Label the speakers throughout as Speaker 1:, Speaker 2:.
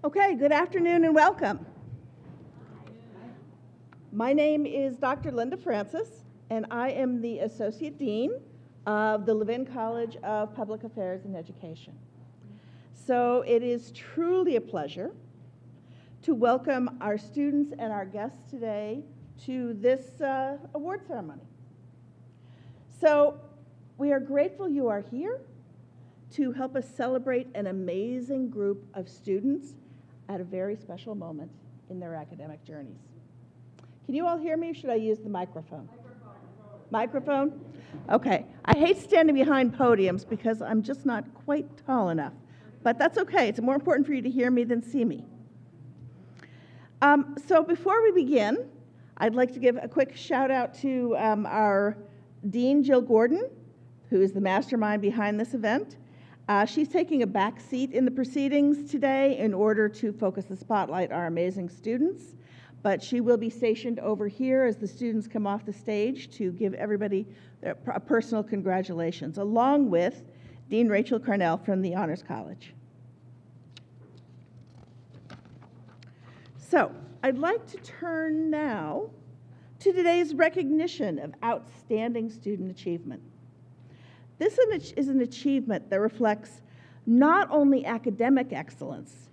Speaker 1: Okay, good afternoon and welcome. My name is Dr. Linda Francis, and I am the Associate Dean of the Levin College of Public Affairs and Education. So it is truly a pleasure to welcome our students and our guests today to this award ceremony. So we are grateful you are here to help us celebrate an amazing group of students at a very special moment in their academic journeys. Can you all hear me, or should I use the microphone? Microphone? Okay. I hate standing behind podiums because I'm just not quite tall enough, but that's okay. It's more important for you to hear me than see me. So before we begin, I'd like to give a quick shout out to our Dean, Jill Gordon, who is the mastermind behind this event. She's taking a back seat in the proceedings today in order to focus the spotlight on our amazing students, but she will be stationed over here as the students come off the stage to give everybody a personal congratulations, along with Dean Rachel Carnell from the Honors College. So I'd like to turn now to today's recognition of outstanding student achievement. This is an achievement that reflects not only academic excellence,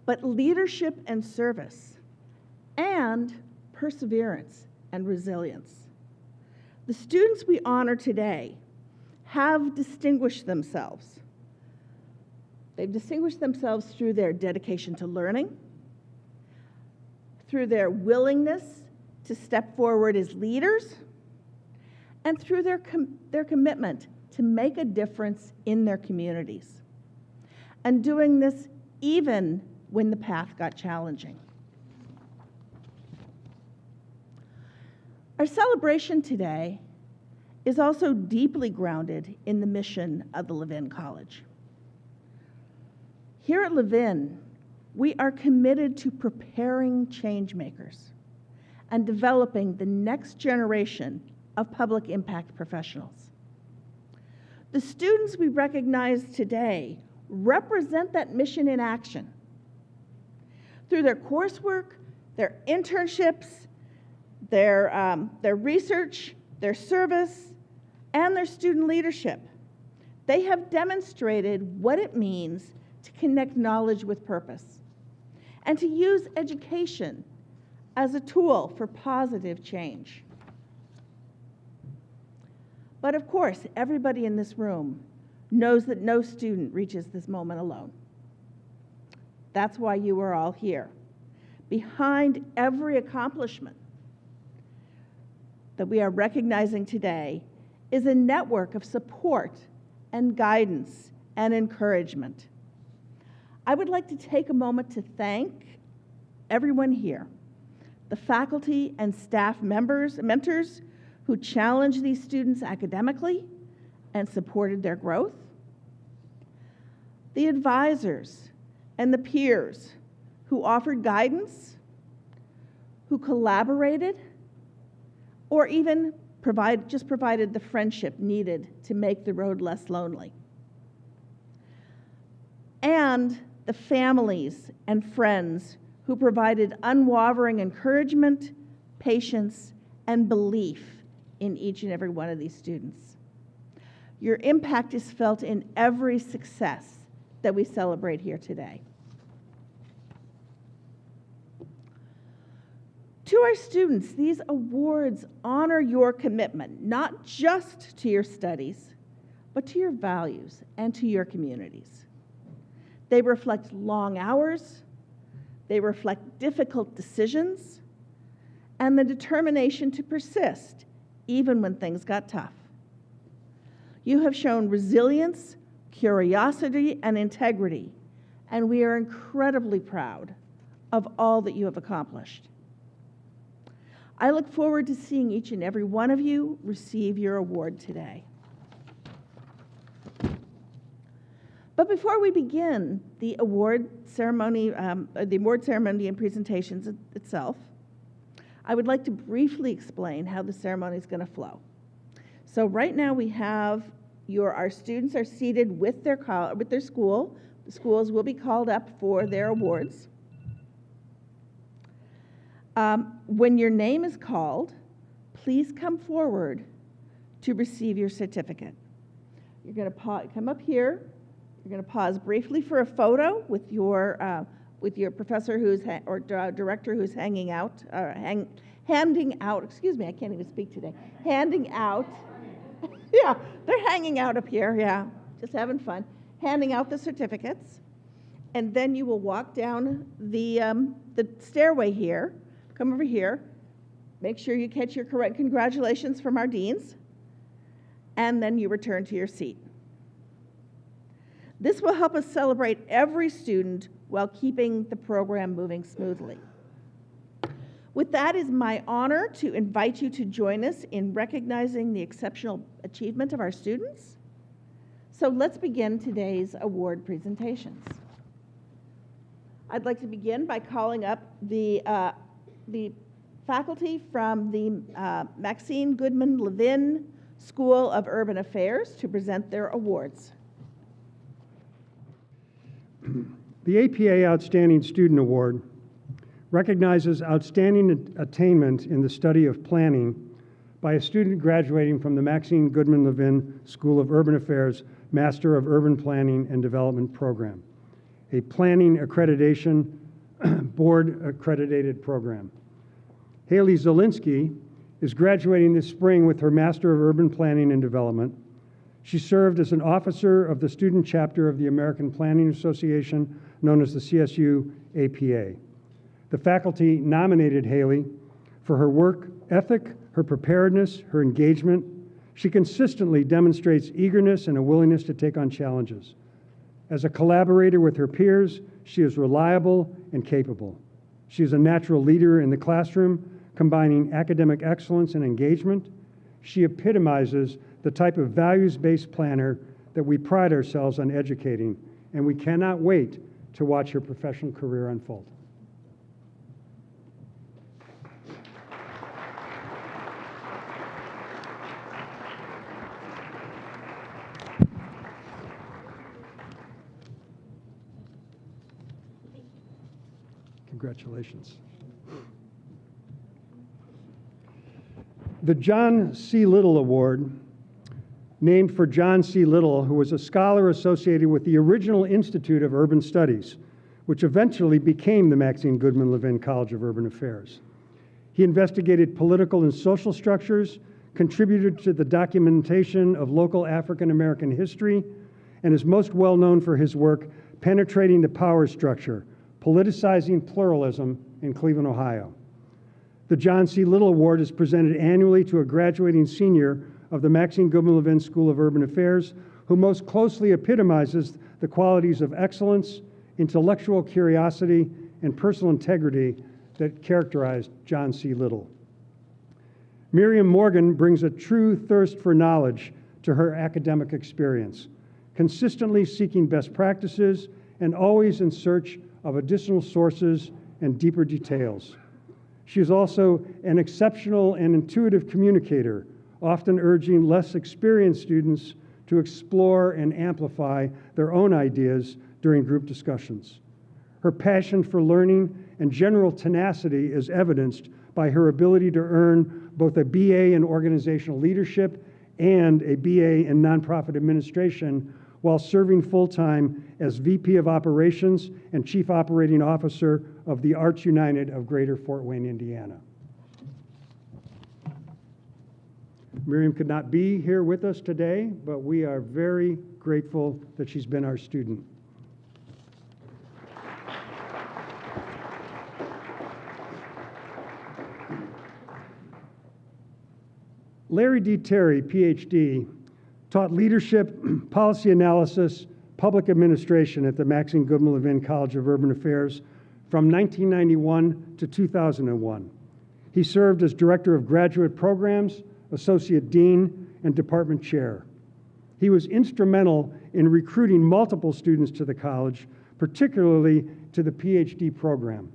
Speaker 1: but leadership and service, and perseverance and resilience. The students we honor today have distinguished themselves. They've distinguished themselves through their dedication to learning, through their willingness to step forward as leaders, and through their commitment to make a difference in their communities, and doing this even when the path got challenging. Our celebration today is also deeply grounded in the mission of the Levin College. Here at Levin, we are committed to preparing change makers and developing the next generation of public impact professionals. The students we recognize today represent that mission in action. Through their coursework, their internships, their research, their service, and their student leadership, they have demonstrated what it means to connect knowledge with purpose and to use education as a tool for positive change. But of course, everybody in this room knows that no student reaches this moment alone. That's why you are all here. Behind every accomplishment that we are recognizing today is a network of support and guidance and encouragement. I would like to take a moment to thank everyone here, the faculty and staff members, mentors who challenged these students academically and supported their growth, the advisors and the peers who offered guidance, who collaborated, or even provided the friendship needed to make the road less lonely, and the families and friends who provided unwavering encouragement, patience, and belief in each and every one of these students. Your impact is felt in every success that we celebrate here today. To our students, these awards honor your commitment, not just to your studies, but to your values and to your communities. They reflect long hours, they reflect difficult decisions, and the determination to persist even when things got tough. You have shown resilience, curiosity, and integrity, and we are incredibly proud of all that you have accomplished. I look forward to seeing each and every one of you receive your award today. But before we begin the award ceremony and presentations itself, I would like to briefly explain how the ceremony is going to flow. So right now we have our students are seated with their school. The schools will be called up for their awards. When your name is called, please come forward to receive your certificate. You're going to come up here. You're going to pause briefly for a photo with your professor or director who's handing out. Excuse me, I can't even speak today. Handing out. Yeah, they're hanging out up here. Yeah, just having fun. Handing out the certificates, and then you will walk down the stairway here. Come over here. Make sure you catch your correct congratulations from our deans, and then you return to your seat. This will help us celebrate every student while keeping the program moving smoothly. With that, it is my honor to invite you to join us in recognizing the exceptional achievement of our students. So let's begin today's award presentations. I'd like to begin by calling up the faculty from the Maxine Goodman Levin School of Urban Affairs to present their awards.
Speaker 2: The APA Outstanding Student Award recognizes outstanding attainment in the study of planning by a student graduating from the Maxine Goodman Levin School of Urban Affairs Master of Urban Planning and Development program, a planning accreditation board accredited program. Haley Zielinski is graduating this spring with her Master of Urban Planning and Development. She served as an officer of the student chapter of the American Planning Association, known as the CSU APA. The faculty nominated Haley for her work ethic, her preparedness, her engagement. She consistently demonstrates eagerness and a willingness to take on challenges. As a collaborator with her peers, she is reliable and capable. She is a natural leader in the classroom, combining academic excellence and engagement. She epitomizes the type of values-based planner that we pride ourselves on educating, and we cannot wait to watch her professional career unfold. Congratulations. The John C. Little Award, named for John C. Little, who was a scholar associated with the original Institute of Urban Studies, which eventually became the Maxine Goodman Levin College of Urban Affairs. He investigated political and social structures, contributed to the documentation of local African American history, and is most well known for his work penetrating the power structure, politicizing pluralism in Cleveland, Ohio. The John C. Little Award is presented annually to a graduating senior of the Maxine Goodman Levin School of Urban Affairs who most closely epitomizes the qualities of excellence, intellectual curiosity, and personal integrity that characterized John C. Little. Miriam Morgan brings a true thirst for knowledge to her academic experience, consistently seeking best practices and always in search of additional sources and deeper details. She is also an exceptional and intuitive communicator, often urging less experienced students to explore and amplify their own ideas during group discussions. Her passion for learning and general tenacity is evidenced by her ability to earn both a BA in organizational leadership and a BA in nonprofit administration while serving full-time as VP of Operations and Chief Operating Officer of the Arts United of Greater Fort Wayne, Indiana. Miriam could not be here with us today, but we are very grateful that she's been our student. Larry D. Terry, PhD, taught leadership, policy analysis, public administration at the Maxine Goodman Levin College of Urban Affairs from 1991 to 2001. He served as Director of Graduate Programs, Associate Dean, and Department Chair. He was instrumental in recruiting multiple students to the college, particularly to the PhD program.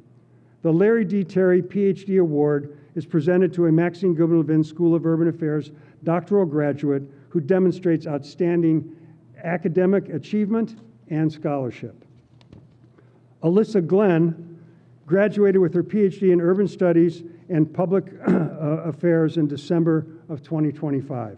Speaker 2: The Larry D. Terry PhD Award is presented to a Maxine Goodman Levin School of Urban Affairs doctoral graduate who demonstrates outstanding academic achievement and scholarship. Alyssa Glenn graduated with her PhD in Urban Studies and Public Affairs in December of 2025.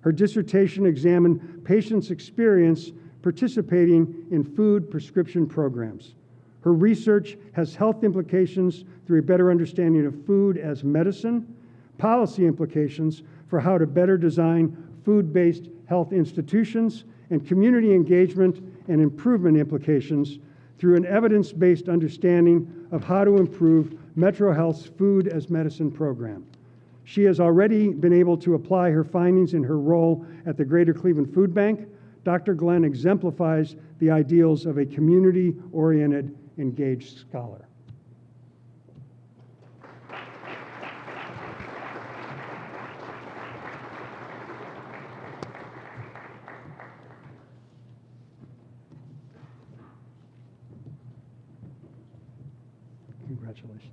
Speaker 2: Her dissertation examined patients' experience participating in food prescription programs. Her research has health implications through a better understanding of food as medicine, policy implications for how to better design food-based health institutions, and community engagement and improvement implications through an evidence-based understanding of how to improve Metro Health's Food as Medicine program. She has already been able to apply her findings in her role at the Greater Cleveland Food Bank. Dr. Glenn exemplifies the ideals of a community-oriented, engaged scholar. Congratulations.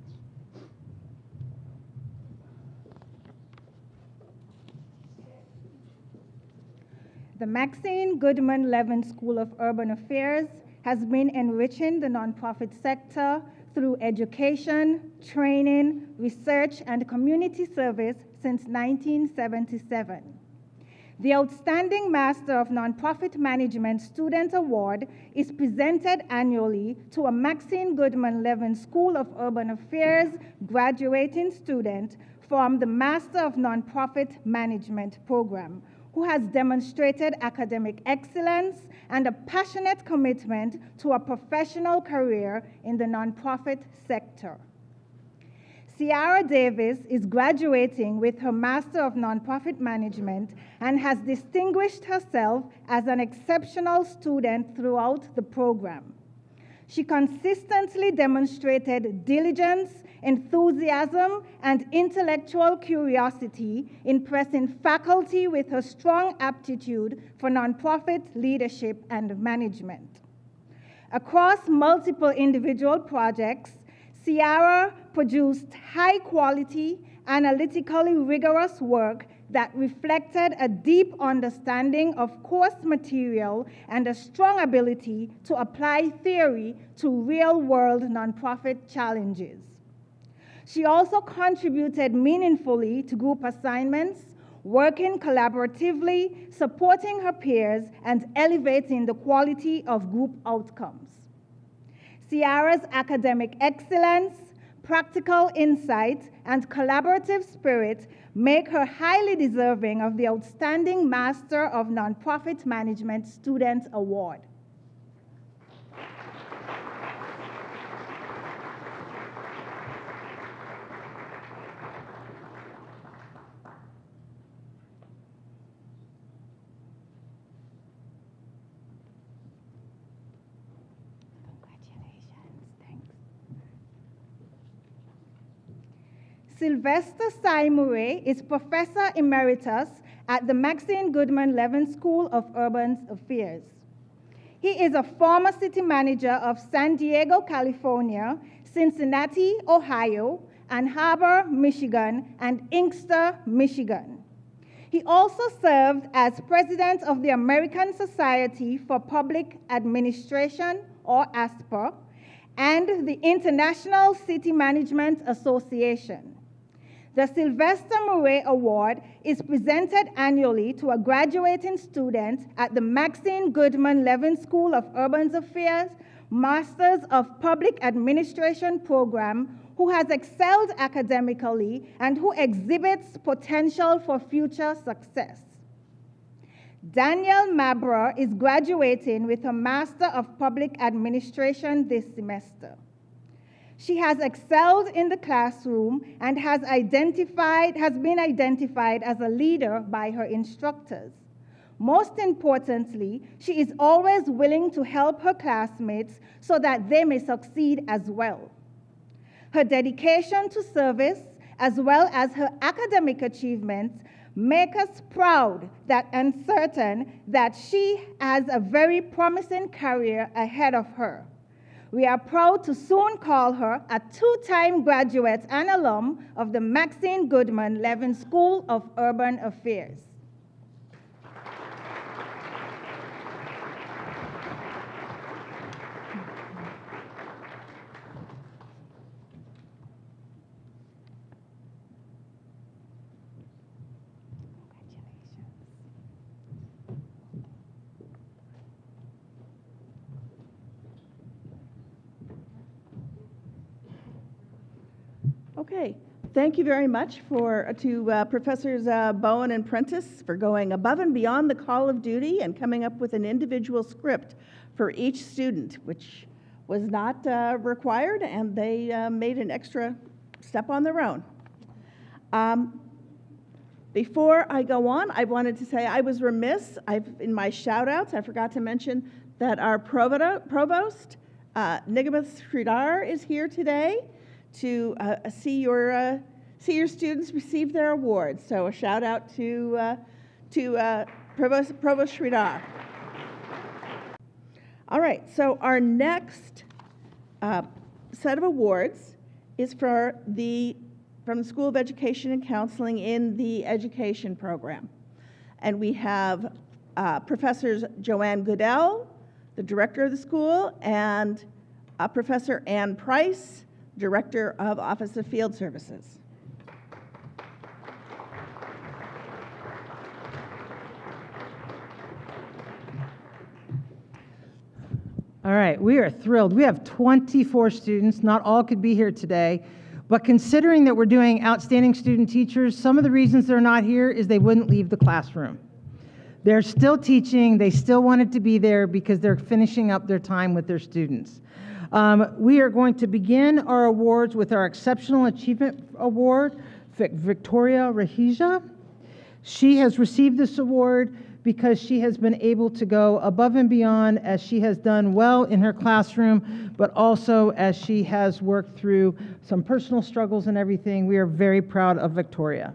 Speaker 3: The Maxine Goodman Levin School of Urban Affairs has been enriching the nonprofit sector through education, training, research, and community service since 1977. The Outstanding Master of Nonprofit Management Student Award is presented annually to a Maxine Goodman Levin School of Urban Affairs graduating student from the Master of Nonprofit Management program, who has demonstrated academic excellence and a passionate commitment to a professional career in the nonprofit sector. Ciara Davis is graduating with her Master of Nonprofit Management and has distinguished herself as an exceptional student throughout the program. She consistently demonstrated diligence, enthusiasm, and intellectual curiosity, impressing faculty with her strong aptitude for nonprofit leadership and management. Across multiple individual projects, Ciara produced high-quality, analytically rigorous work that reflected a deep understanding of course material and a strong ability to apply theory to real-world nonprofit challenges. She also contributed meaningfully to group assignments, working collaboratively, supporting her peers, and elevating the quality of group outcomes. Ciara's academic excellence, practical insight, and collaborative spirit make her highly deserving of the Outstanding Master of Nonprofit Management Student Award. Sylvester Sy-Murray is Professor Emeritus at the Maxine Goodman Levin School of Urban Affairs. He is a former city manager of San Diego, California, Cincinnati, Ohio, Ann Arbor, Michigan, and Inkster, Michigan. He also served as president of the American Society for Public Administration, or ASPA, and the International City Management Association. The Sylvester Murray Award is presented annually to a graduating student at the Maxine Goodman Levin School of Urban Affairs Masters of Public Administration program who has excelled academically and who exhibits potential for future success. Danielle Mabra is graduating with a Master of Public Administration this semester. She has excelled in the classroom and has been identified as a leader by her instructors. Most importantly, she is always willing to help her classmates so that they may succeed as well. Her dedication to service, as well as her academic achievements, make us proud and certain that she has a very promising career ahead of her. We are proud to soon call her a two-time graduate and alum of the Maxine Goodman Levin School of Urban Affairs.
Speaker 1: Okay, thank you very much to Professors Bowen and Prentice for going above and beyond the call of duty and coming up with an individual script for each student, which was not required, and they made an extra step on their own. Before I go on, I wanted to say I was remiss. In my shout-outs, I forgot to mention that our provost, Nigamat Sridhar, is here today to see your students receive their awards. So a shout-out to Provost Sridhar. All right, so our next set of awards is from the School of Education and Counseling in the education program. And we have Professors Joanne Goodell, the director of the school, and Professor Ann Price, director of Office of Field Services.
Speaker 4: All right, we are thrilled. We have 24 students. Not all could be here today. But considering that we're doing outstanding student teachers, some of the reasons they're not here is they wouldn't leave the classroom. They're still teaching. They still wanted to be there because they're finishing up their time with their students. We are going to begin our awards with our Exceptional Achievement Award, Victoria Rahija. She has received this award because she has been able to go above and beyond as she has done well in her classroom, but also as she has worked through some personal struggles and everything. We are very proud of Victoria.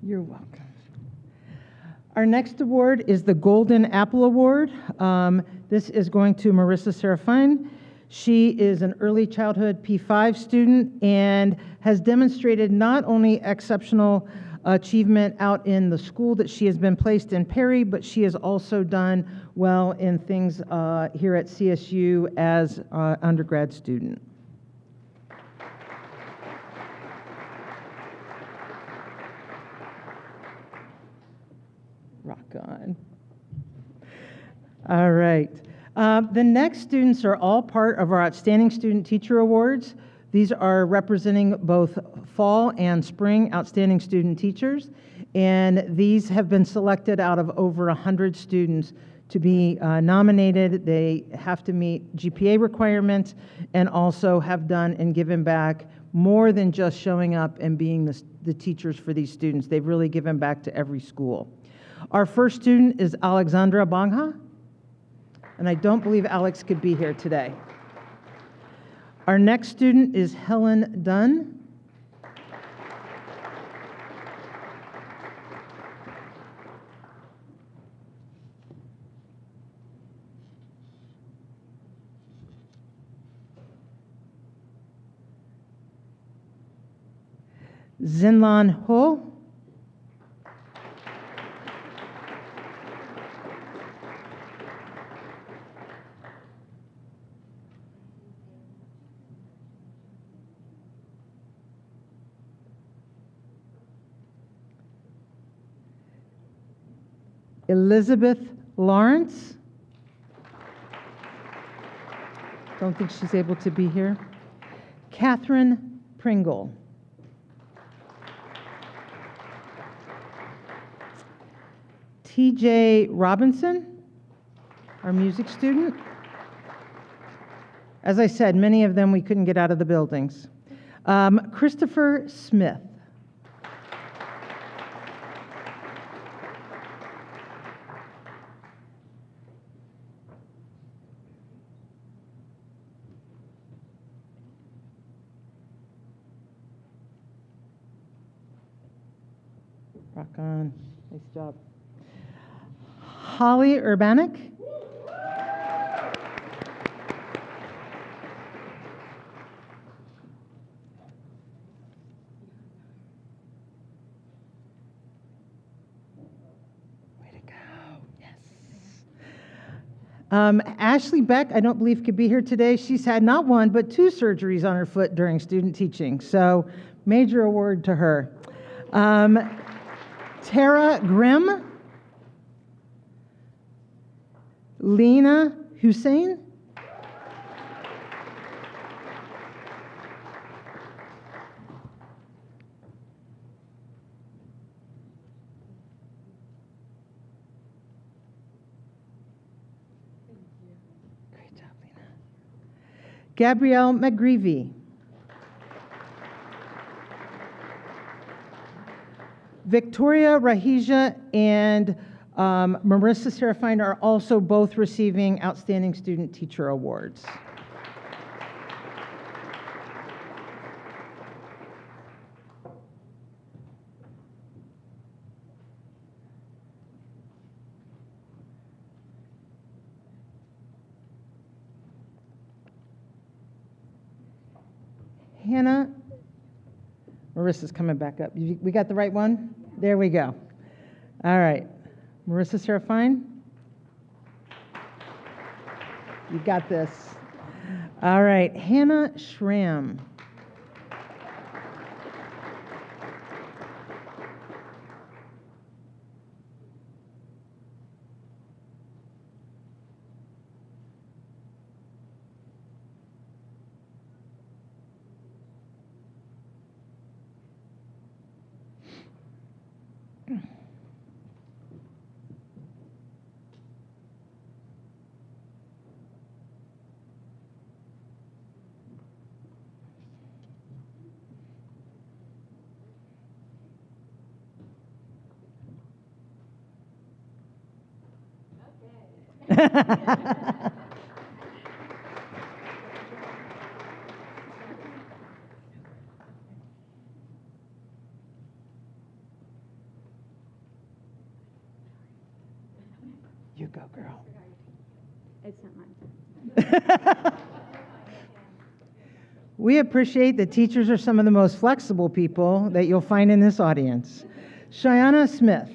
Speaker 4: You're welcome. Our next award is the Golden Apple Award. This is going to Marissa Serafine. She is an early childhood P5 student and has demonstrated not only exceptional achievement out in the school that she has been placed in Perry, but she has also done well in things here at CSU as an undergrad student. Rock on. All right. The next students are all part of our Outstanding Student Teacher Awards. These are representing both fall and spring Outstanding Student Teachers, and these have been selected out of over 100 students to be nominated. They have to meet GPA requirements and also have done and given back more than just showing up and being the teachers for these students. They've really given back to every school. Our first student is Alexandra Bangha, and I don't believe Alex could be here today. Our next student is Helen Dunn. Zinlan Ho. Elizabeth Lawrence. Don't think she's able to be here. Catherine Pringle. TJ Robinson, our music student. As I said, many of them we couldn't get out of the buildings. Christopher Smith. Rock on. Nice job. Holly Urbanik. Way to go. Yes. Ashley Beck, I don't believe could be here today. She's had not one, but 2 surgeries on her foot during student teaching. So major award to her. Tara Grimm. Lena Hussein. Great job, Lena. Gabrielle McGreevy. Victoria Rahija and Marissa Serafine are also both receiving Outstanding Student Teacher Awards. Hannah, Marissa's coming back up. We got the right one? There we go. All right. Marissa Serafine? You got this. All right. Hannah Schramm. You go, girl.
Speaker 5: It's not mine.
Speaker 4: We appreciate that teachers are some of the most flexible people that you'll find in this audience. Cheyenne Smith.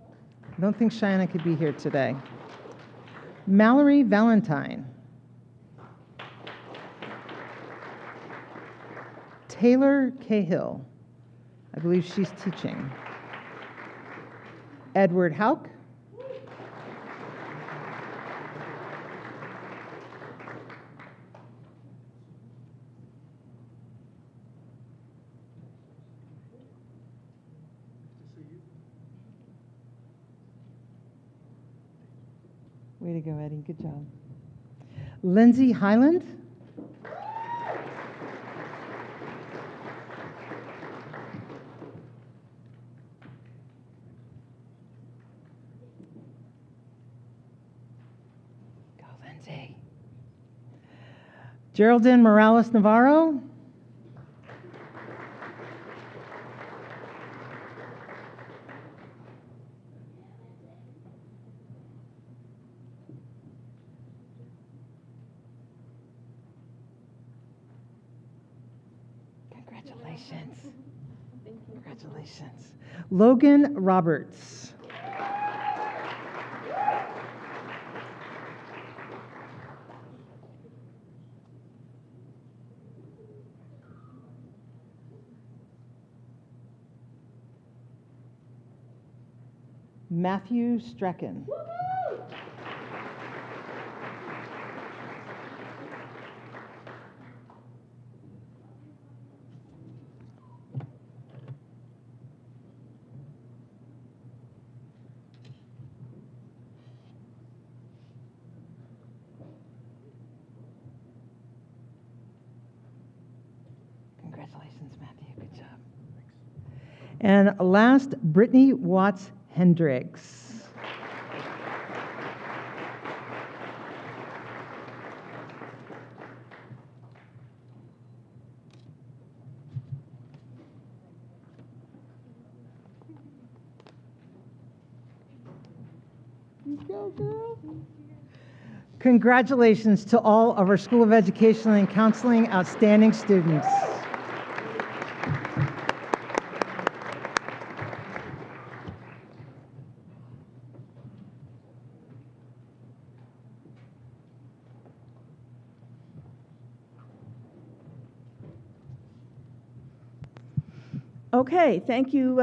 Speaker 4: I don't think Cheyenne could be here today. Mallory Valentine. Taylor Cahill. I believe she's teaching. Edward Hauk. Way to go, Eddie. Good job. Lindsay Highland. Go, Lindsay. Geraldine Morales Navarro. Congratulations. Congratulations. Logan Roberts. Matthew Strecken. Congratulations, Matthew. Good job. And last, Brittany Watts Hendricks. You go, girl. Congratulations to all of our School of Education and Counseling outstanding students.
Speaker 1: Okay, thank you,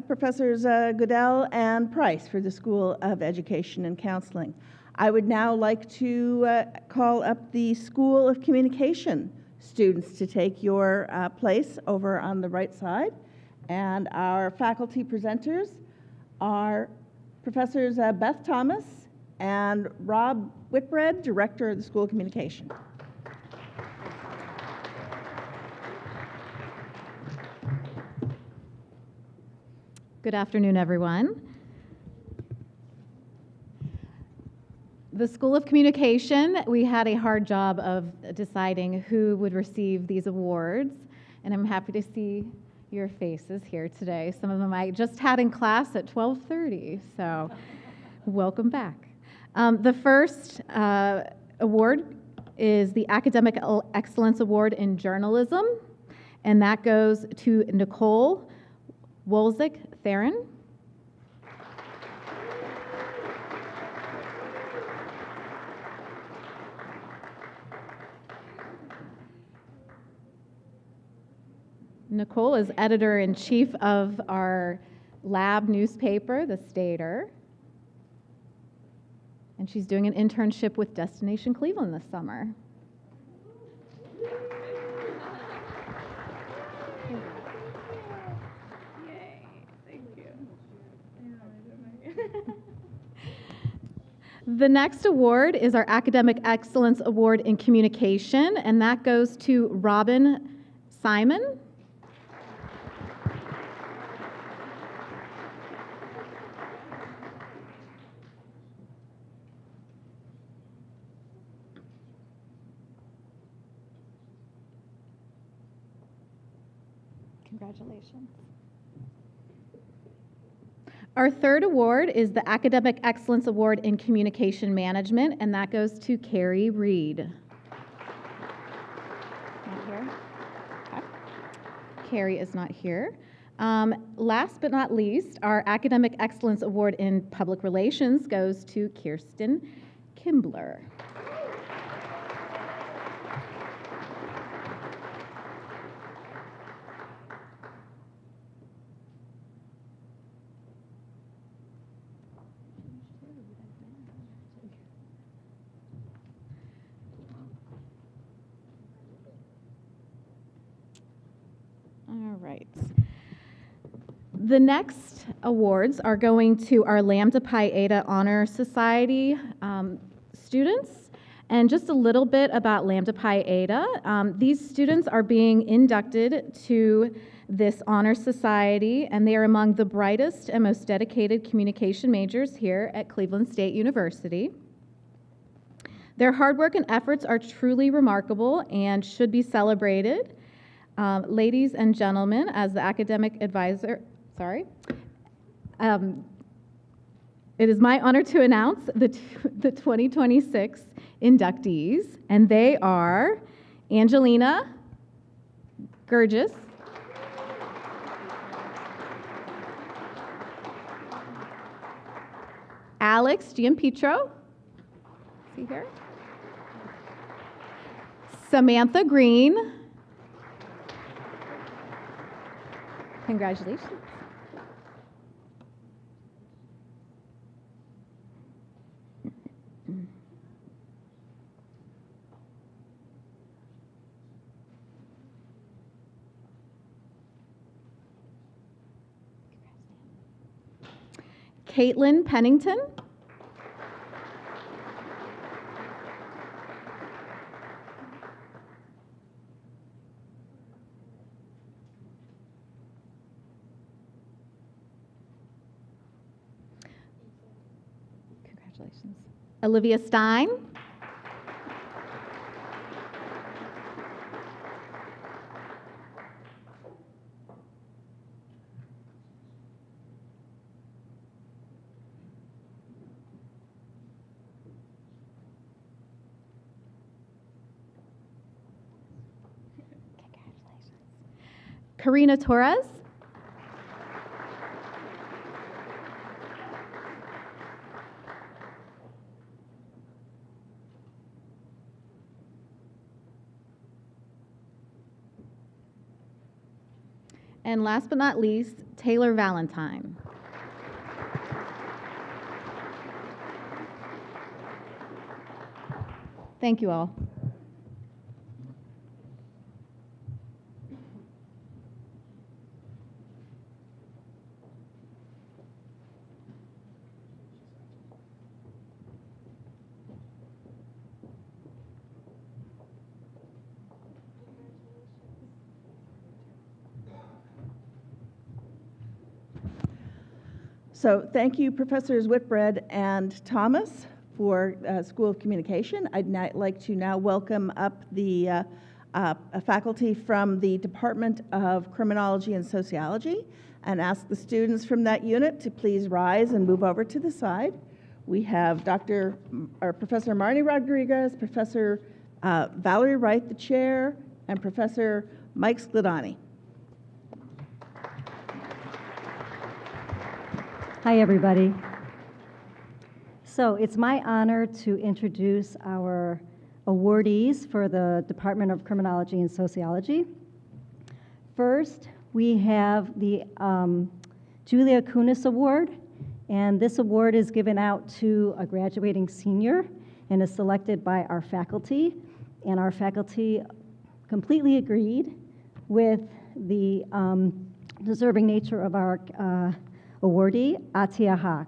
Speaker 1: Professors Goodell and Price for the School of Education and Counseling. I would now like to call up the School of Communication students to take your place over on the right side. And our faculty presenters are Professors Beth Thomas and Rob Whitbread, Director of the School of Communication.
Speaker 6: Good afternoon, everyone. The School of Communication, we had a hard job of deciding who would receive these awards, and I'm happy to see your faces here today. Some of them I just had in class at 12:30, so welcome back. The first award is the Academic Excellence Award in Journalism, and that goes to Nicole Wolzik-Theron. Nicole is editor-in-chief of our lab newspaper, The Stater, and she's doing an internship with Destination Cleveland this summer. The next award is our Academic Excellence Award in Communication, and that goes to Robin Simon. Congratulations. Our third award is the Academic Excellence Award in Communication Management, and that goes to Carrie Reed. Not here? Okay. Carrie is not here. Last but not least, our Academic Excellence Award in Public Relations goes to Kirsten Kimbler. All right. The next awards are going to our Lambda Pi Eta Honor Society students. And just a little bit about Lambda Pi Eta. These students are being inducted to this honor society, and they are among the brightest and most dedicated communication majors here at Cleveland State University. Their hard work and efforts are truly remarkable and should be celebrated. Ladies and gentlemen, as the academic advisor, it is my honor to announce the 2026 inductees, and they are Angelina Gurgis, Alex Giampetro, see here, Samantha Green. Congratulations. Caitlin Pennington. Congratulations. Olivia Stein. Karina Torres. And last but not least, Taylor Valentine. Thank you all.
Speaker 1: So thank you, Professors Whitbread and Thomas, for School of Communication. I'd like to now welcome up the faculty from the Department of Criminology and Sociology and ask the students from that unit to please rise and move over to the side. We have Professor Marnie Rodriguez, Professor Valerie Wright, the chair, and Professor Mike Skladani.
Speaker 7: Hi, everybody. So it's my honor to introduce our awardees for the Department of Criminology and Sociology. First, we have the Julia Kunis Award, and this award is given out to a graduating senior and is selected by our faculty, and our faculty completely agreed with the deserving nature of our awardee, Atia Haq.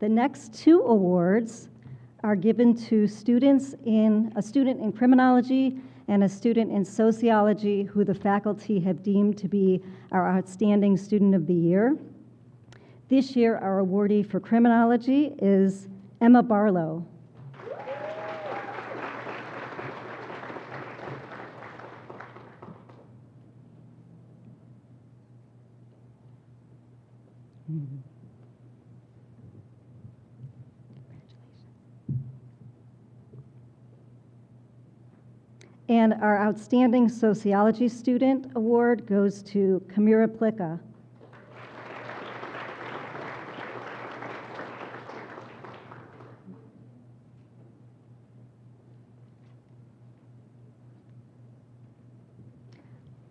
Speaker 7: The next two awards are given to a student in criminology and a student in sociology who the faculty have deemed to be our outstanding student of the year. This year, our awardee for criminology is Emma Barlow. And our Outstanding Sociology Student Award goes to Kamira Plicka.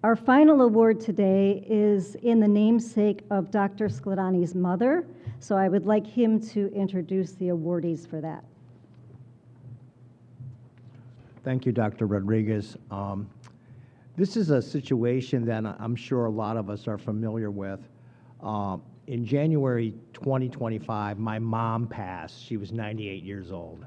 Speaker 7: Our final award today is in the namesake of Dr. Skladani's mother, so I would like him to introduce the awardees for that.
Speaker 8: Thank you, Dr. Rodriguez. This is a situation that I'm sure a lot of us are familiar with. In January 2025, my mom passed. She was 98 years old.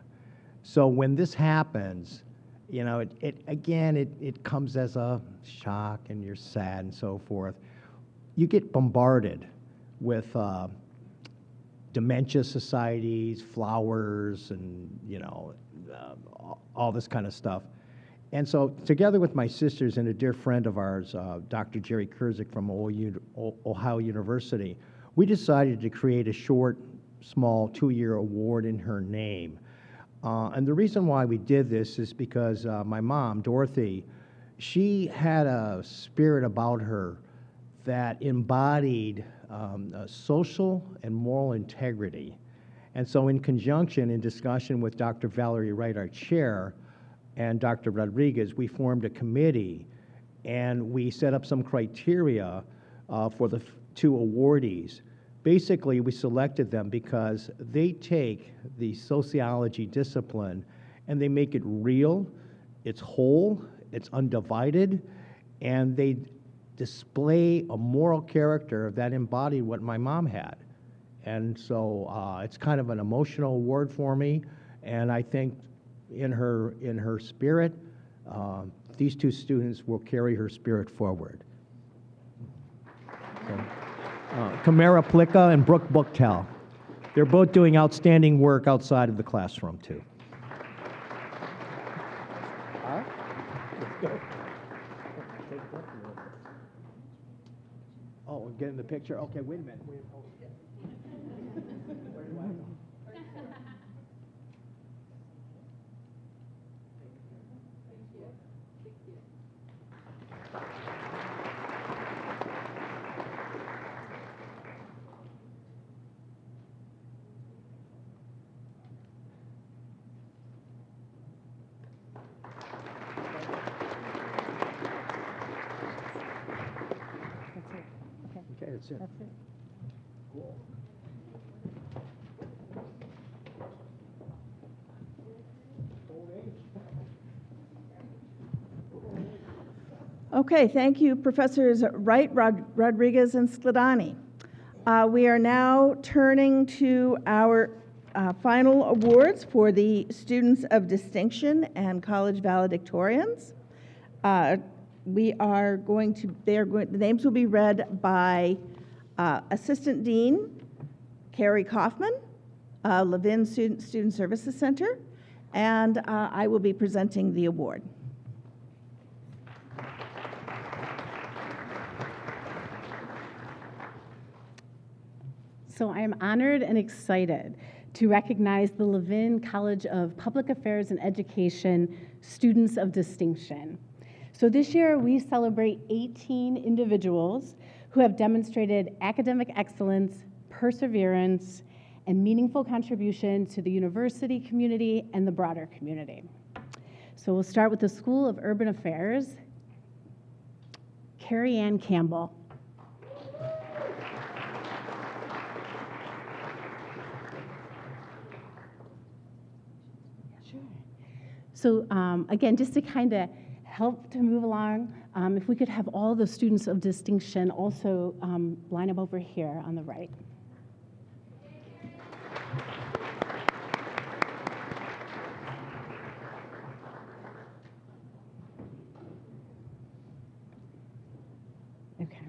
Speaker 8: So when this happens, you know, it comes as a shock and you're sad and so forth. You get bombarded with dementia societies, flowers, and, you know, all this kind of stuff. And so together with my sisters and a dear friend of ours, Dr. Jerry Kurzik from Ohio University, we decided to create a short, small 2-year award in her name. And the reason why we did this is because my mom, Dorothy, she had a spirit about her that embodied social and moral integrity. And so in conjunction, in discussion with Dr. Valerie Wright, our chair, and Dr. Rodriguez, we formed a committee, and we set up some criteria for the two awardees. Basically, we selected them because they take the sociology discipline and they make it real, it's whole, it's undivided, and they display a moral character that embodied what my mom had. And so it's kind of an emotional award for me, and I think in her spirit, these two students will carry her spirit forward. So, Kamara Plicka and Brooke Buchtel. They're both doing outstanding work outside of the classroom, too. All right, let's go. Oh, get in the picture? Okay, wait a minute. Where do I go?
Speaker 2: That's it.
Speaker 7: That's it.
Speaker 1: Okay, thank you, Professors Wright, Rodriguez, and Skladani. We are now turning to our final awards for the students of distinction and college valedictorians. We are going to, the names will be read by Assistant Dean Carrie Kaufman, Levin Student Services Center, and I will be presenting the award.
Speaker 5: So I am honored and excited to recognize the Levin College of Public Affairs and Education Students of Distinction. So this year we celebrate 18 individuals who have demonstrated academic excellence, perseverance, and meaningful contribution to the university community and the broader community. So we'll start with the School of Urban Affairs, Carrie Ann Campbell. So again, just to kind of help to move along, if we could have all the students of distinction also line up over here on the right. Okay.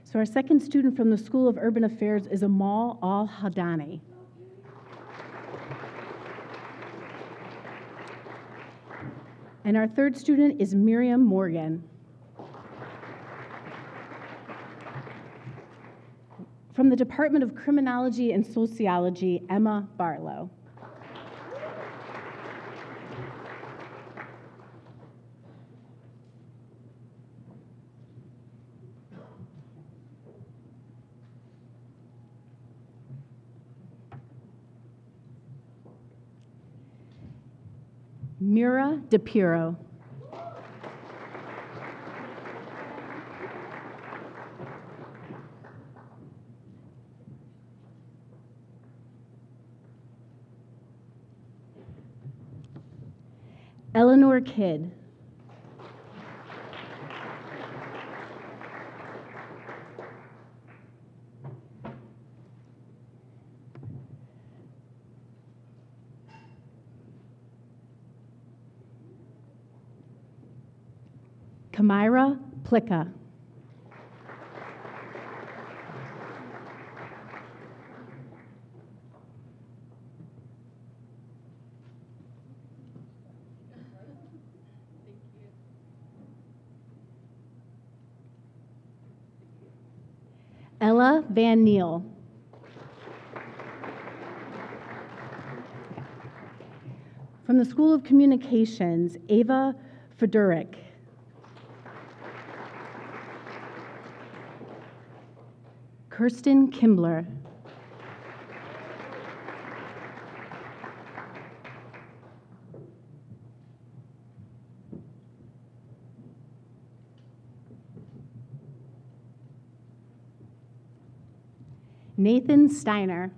Speaker 5: So our second student from the School of Urban Affairs is Amal Al-Hadani. And our third student is Miriam Morgan. From the Department of Criminology and Sociology, Emma Barlow. Mira DePiro. Eleanor Kidd. Kamira Plicka. Ella Van Neel. From the School of Communications, Ava Fedorik. Kirsten Kimbler. Nathan Steiner.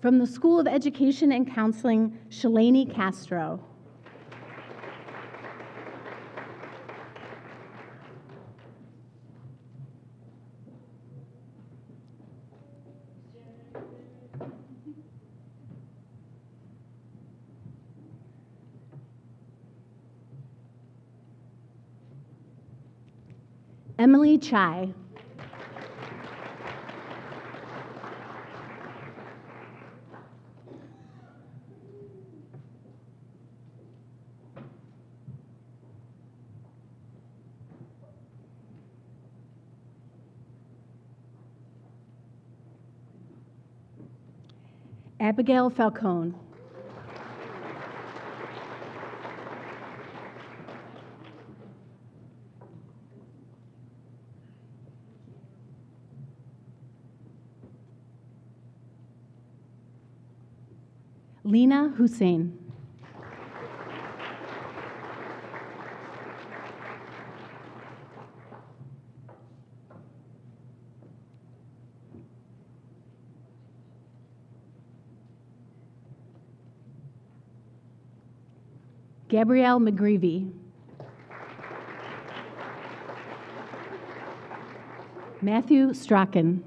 Speaker 5: From the School of Education and Counseling, Shalani Castro. Emily Chai. Abigail Falcone. Lena Hussein. Gabrielle McGreevy. Matthew Strachan.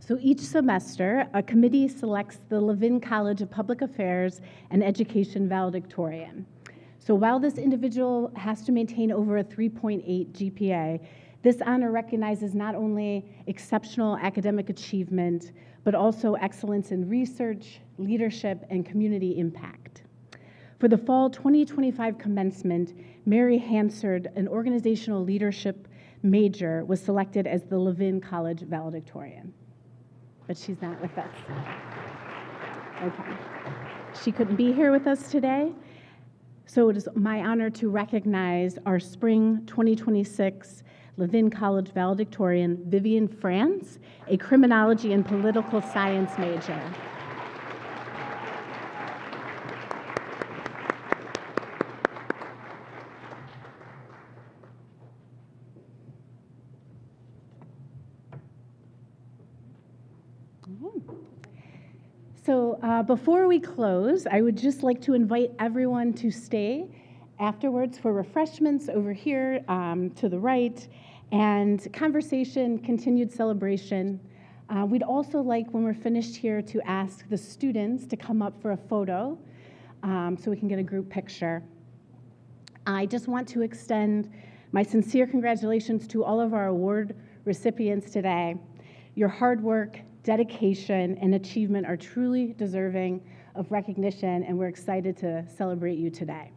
Speaker 5: So each semester, a committee selects the Levin College of Public Affairs and Education valedictorian. So while this individual has to maintain over a 3.8 GPA, this honor recognizes not only exceptional academic achievement, but also excellence in research, leadership, and community impact. For the fall 2025 commencement, Mary Hansard, an organizational leadership major, was selected as the Levin College valedictorian. But she's not with us. Okay. She couldn't be here with us today. So it is my honor to recognize our spring 2026 Levin College valedictorian, Vivian France, a criminology and political science major. So before we close, I would just like to invite everyone to stay afterwards for refreshments over here to the right, and conversation, continued celebration. We'd also like, when we're finished here, to ask the students to come up for a photo so we can get a group picture. I just want to extend my sincere congratulations to all of our award recipients today. Your hard work, dedication, and achievement are truly deserving of recognition, and we're excited to celebrate you today.